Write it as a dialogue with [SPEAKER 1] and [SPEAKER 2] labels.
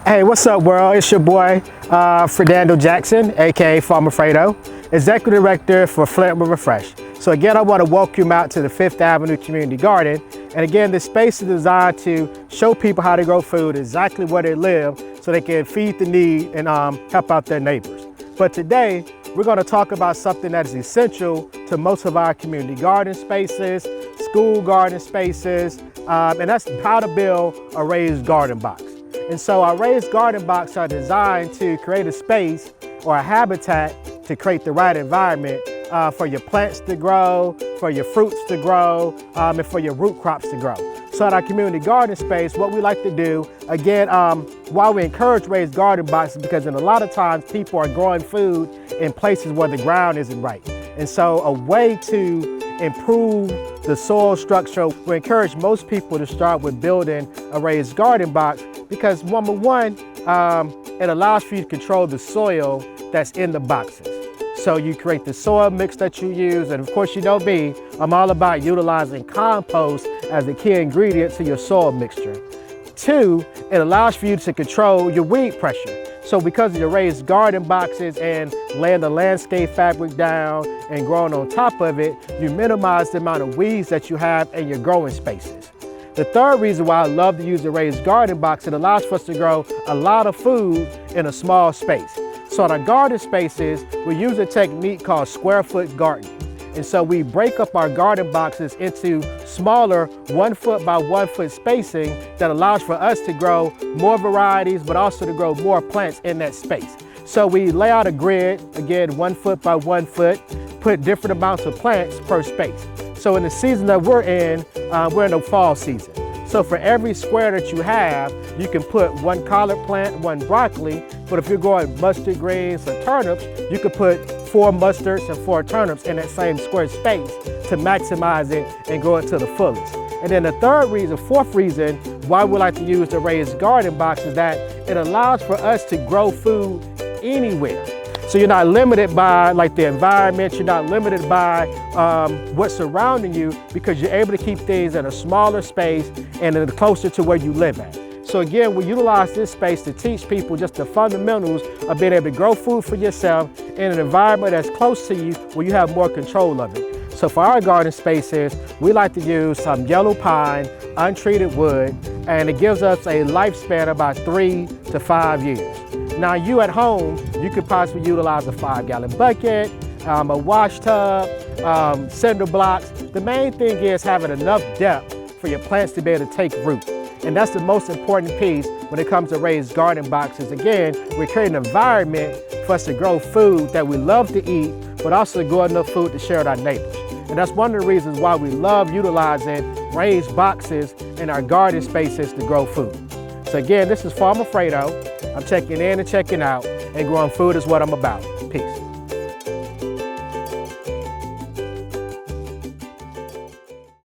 [SPEAKER 1] Hey, what's up, world? It's your boy, Fredando Jackson, aka Farmer Fredo, Executive Director for Fredando Refresh. So again, I want to welcome you out to the 5th Avenue Community Garden. And again, this space is designed to show people how to grow food exactly where they live so they can feed the need and help out their neighbors. But today, we're going to talk about something that is essential to most of our community garden spaces, school garden spaces, and that's how to build a raised garden box. And so our raised garden boxes are designed to create a space or a habitat to create the right environment for your plants to grow, for your fruits to grow, and for your root crops to grow. So at our community garden space, what we like to do, again, why we encourage raised garden boxes, because in a lot of times people are growing food in places where the ground isn't right. And so a way to improve the soil structure, we encourage most people to start with building a raised garden box because number one, it allows for you to control the soil that's in the boxes. So you create the soil mix that you use, and of course you know me, I'm all about utilizing compost as a key ingredient to your soil mixture. Two, it allows for you to control your weed pressure. So because of your raised garden boxes and laying the landscape fabric down and growing on top of it, you minimize the amount of weeds that you have in your growing spaces. The third reason why I love to use the raised garden box, it allows for us to grow a lot of food in a small space. So in our garden spaces, we use a technique called square foot gardening. And so we break up our garden boxes into smaller 1 foot by 1 foot spacing that allows for us to grow more varieties, but also to grow more plants in that space. So we lay out a grid, again, 1 foot by 1 foot, put different amounts of plants per space. So in the season that we're in the fall season. So for every square that you have, you can put 1 collard plant, 1 broccoli, but if you're growing mustard greens or turnips, you could put 4 mustards and 4 turnips in that same square space to maximize it and grow it to the fullest. And then the fourth reason why we like to use the raised garden box is that it allows for us to grow food anywhere. So you're not limited by like the environment, you're not limited by what's surrounding you, because you're able to keep things in a smaller space and closer to where you live at. So again, we utilize this space to teach people just the fundamentals of being able to grow food for yourself in an environment that's close to you where you have more control of it. So for our garden spaces, we like to use some yellow pine, untreated wood, and it gives us a lifespan of about 3 to 5 years. Now you at home, you could possibly utilize a 5-gallon bucket, a wash tub, cinder blocks. The main thing is having enough depth for your plants to be able to take root. And that's the most important piece when it comes to raised garden boxes. Again, we're creating an environment for us to grow food that we love to eat, but also to grow enough food to share with our neighbors. And that's one of the reasons why we love utilizing raised boxes in our garden spaces to grow food. So again, this is Farmer Fredo. I'm checking in and checking out, and growing food is what I'm about. Peace.